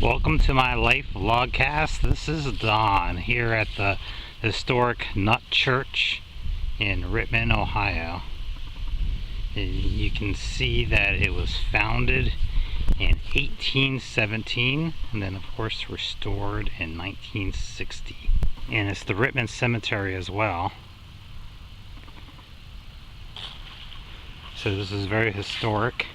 Welcome to my life vlogcast. This is Don here at the historic Knupp Church in Rittman, Ohio. You can see that it was founded in 1817 and then of course restored in 1960. And it's the Rittman Cemetery as well. So this is very historic.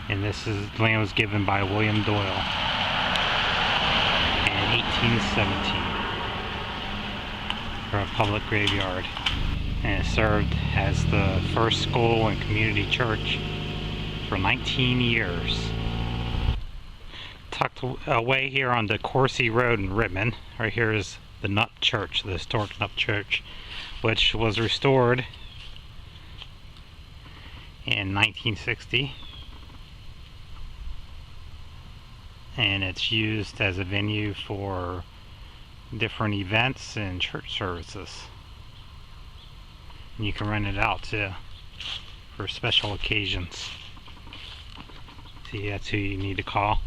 And this land was given by William Doyle in 1817 for a public graveyard. And it served as the first school and community church for 19 years. Tucked away here on Decourcey Road in Rittman, right here is the Knupp Church, the historic Knupp Church, which was restored in 1960. And it's used as a venue for different events and church services. And you can rent it out too for special occasions. See, that's who you need to call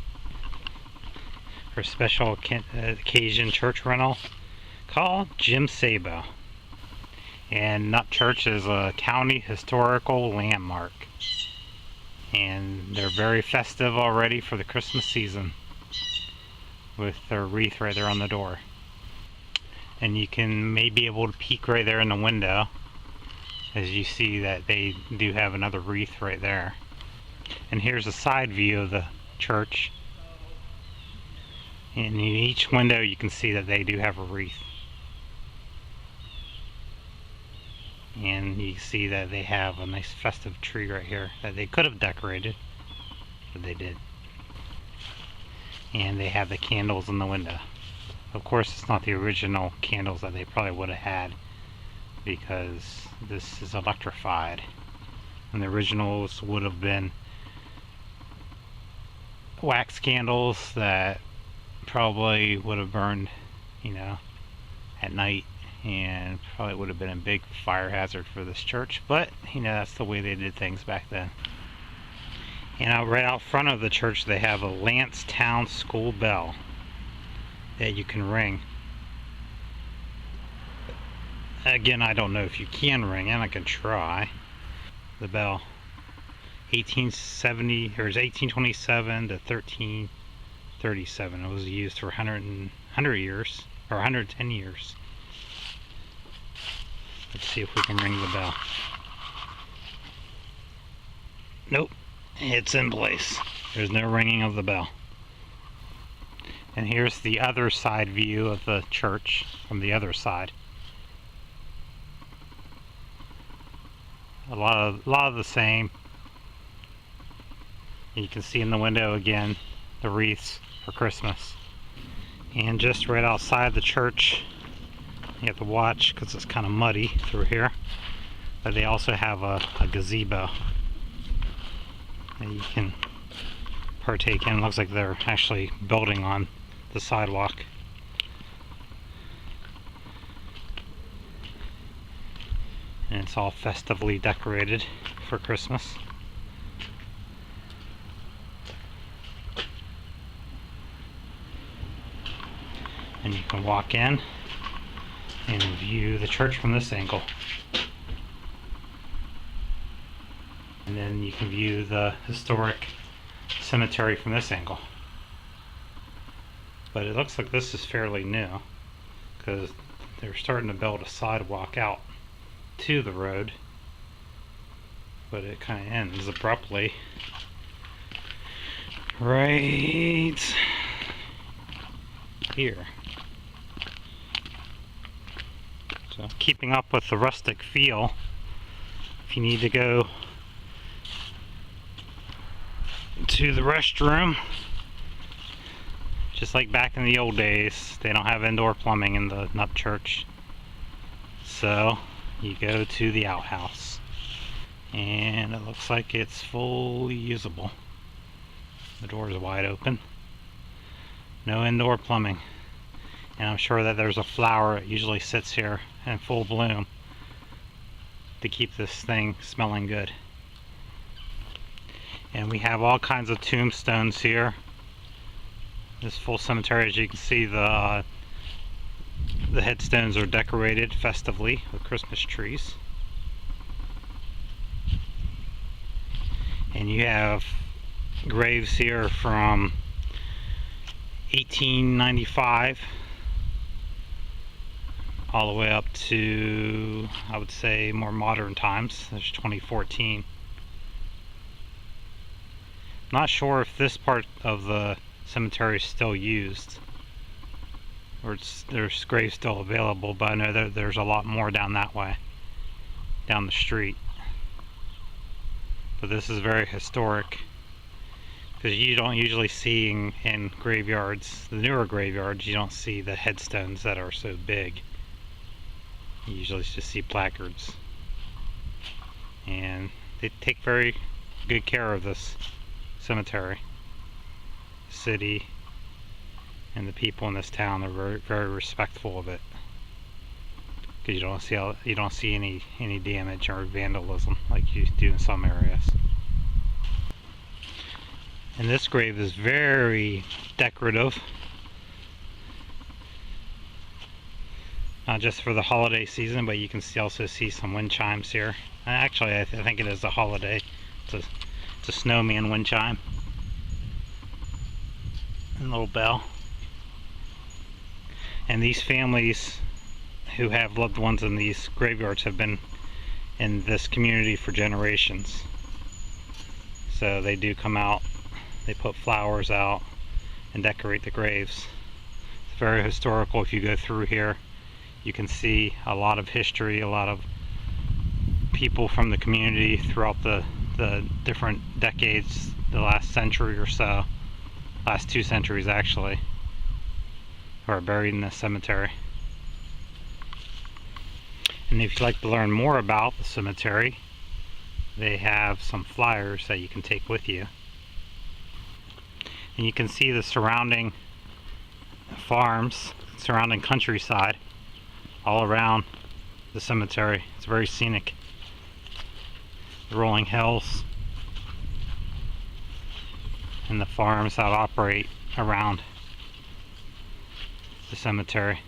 for special occasion church rental. Call Jim Sabo. And Knupp Church is a county historical landmark. And they're very festive already for the Christmas season with their wreath right there on the door. And you can maybe able to peek right there in the window as you see that they do have another wreath right there. And here's a side view of the church. And in each window you can see that they do have a wreath. And you see that they have a nice festive tree right here that they could have decorated, but they did. And they have the candles in the window. Of course, it's not the original candles that they probably would have had because this is electrified. And the originals would have been wax candles that probably would have burned, at night. And probably would have been a big fire hazard for this church, but that's the way they did things back then. And right out front of the church they have a Lancetown school bell that you can ring. Again, I don't know if you can ring it. I can try the bell. 1870 or 1827 to 1337. It was used for 100 years or 110 years. Let's see if we can ring the bell. Nope, it's in place. There's no ringing of the bell. And here's the other side view of the church from the other side. A lot of the same. You can see in the window again the wreaths for Christmas. And just right outside the church, you have to watch because it's kind of muddy through here, but they also have a gazebo that you can partake in. It looks like they're actually building on the sidewalk. And it's all festively decorated for Christmas. And you can walk in and view the church from this angle. And then you can view the historic cemetery from this angle. But it looks like this is fairly new because they're starting to build a sidewalk out to the road. But it kind of ends abruptly right here. So keeping up with the rustic feel, if you need to go to the restroom, just like back in the old days, they don't have indoor plumbing in the Knupp Church. So you go to the outhouse. And it looks like it's fully usable. The door is wide open. No indoor plumbing. And I'm sure that there's a flower that usually sits here in full bloom to keep this thing smelling good. And we have all kinds of tombstones here. This full cemetery, as you can see, the headstones are decorated festively with Christmas trees. And you have graves here from 1895 all the way up to, I would say, more modern times. There's 2014. Not sure if this part of the cemetery is still used, or there's graves still available, but I know that there's a lot more down that way, down the street. But this is very historic, because you don't usually see in graveyards, the newer graveyards, you don't see the headstones that are so big. You usually just see placards. And they take very good care of this cemetery. The city and the people in this town are very, very respectful of it, because you don't see any damage or vandalism like you do in some areas. And this grave is very decorative, not just for the holiday season, but you can also see some wind chimes here. Actually, I think it is a holiday. It's a snowman wind chime and a little bell. And these families who have loved ones in these graveyards have been in this community for generations. So they do come out, they put flowers out and decorate the graves. It's very historical. If you go through here, you can see a lot of history, a lot of people from the community throughout the different decades, the last century or so, last 2 centuries actually, who are buried in this cemetery. And if you'd like to learn more about the cemetery, they have some flyers that you can take with you. And you can see the surrounding farms, surrounding countryside all around the cemetery. It's very scenic. The rolling hills and the farms that operate around the cemetery.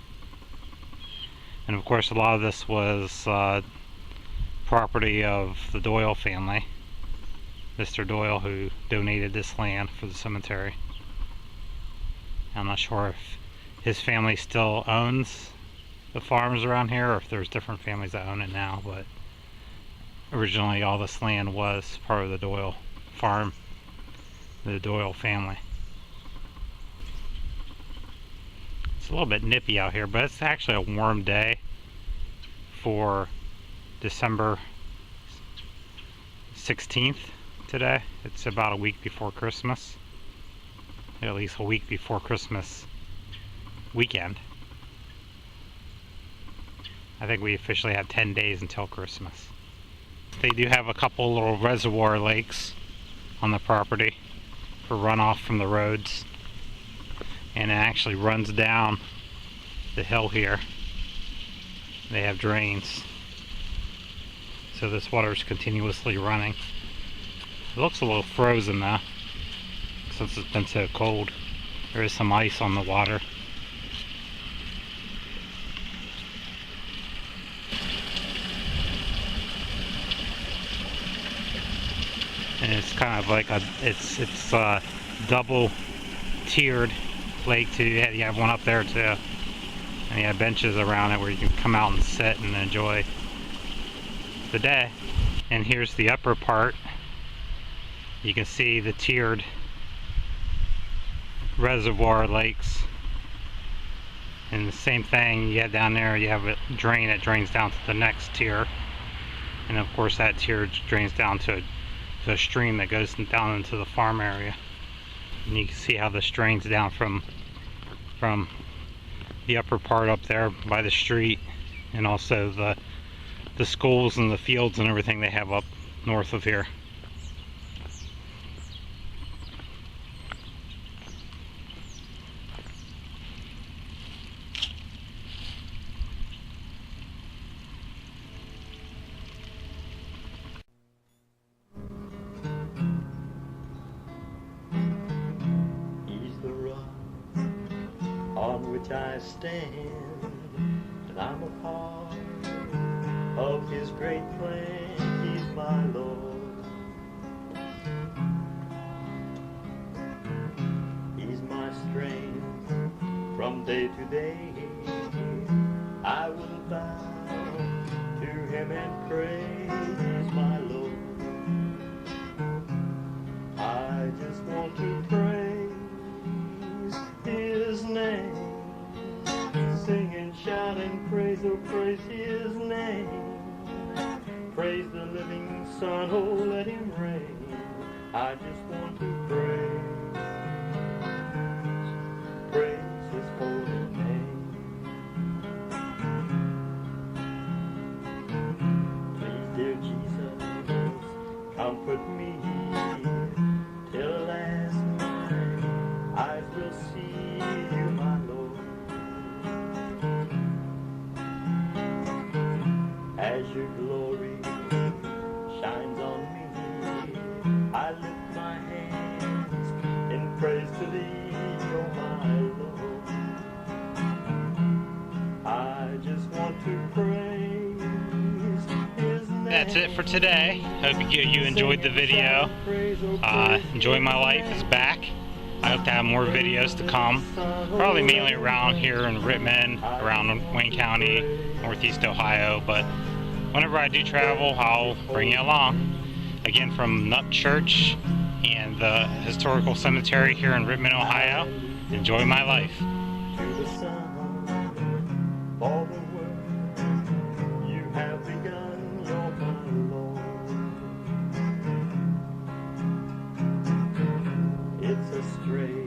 And of course, a lot of this was property of the Doyle family, Mr. Doyle, who donated this land for the cemetery. I'm not sure if his family still owns the farms around here, or if there's different families that own it now, but originally all this land was part of the Doyle farm, the Doyle family. It's a little bit nippy out here, but it's actually a warm day for December 16th today. It's about a week before Christmas, at least a week before Christmas weekend. I think we officially have 10 days until Christmas. They do have a couple little reservoir lakes on the property for runoff from the roads, and it actually runs down the hill here. They have drains, so this water is continuously running. It looks a little frozen though, since it's been so cold. There is some ice on the water. And it's kind of like it's double tiered lake too. You have one up there too, and you have benches around it where you can come out and sit and enjoy the day. And here's the upper part. You can see the tiered reservoir lakes, and the same thing you have down there. You have a drain that drains down to the next tier, and of course that tier drains down to a stream that goes down into the farm area. And you can see how this drains down from the upper part up there by the street, and also the schools and the fields and everything they have up north of here. which I stand, and I'm a part of his great plan. He's my Lord. He's my strength from day to day. I will bow to him and praise my Lord. I just want to praise his name, sing and shout and praise, oh praise his name. Praise the living Son, oh let him reign. I just want to praise his holy name. Please, dear Jesus, comfort me till last night eyes will see you, my Lord. As your glory shines on me, I lift my hands in praise to thee, oh my Lord. I just want to praise his name. That's it for today. Hope you enjoyed the video. Enjoy My Life is back. I hope to have more videos to come. Probably mainly around here in Rittman, around Wayne County, Northeast Ohio, but whenever I do travel, I'll bring you along. Again, from Knupp Church and the historical cemetery here in Rittman, Ohio, enjoy my life. To the Son, all the work you have begun, you're my Lord. It's a straight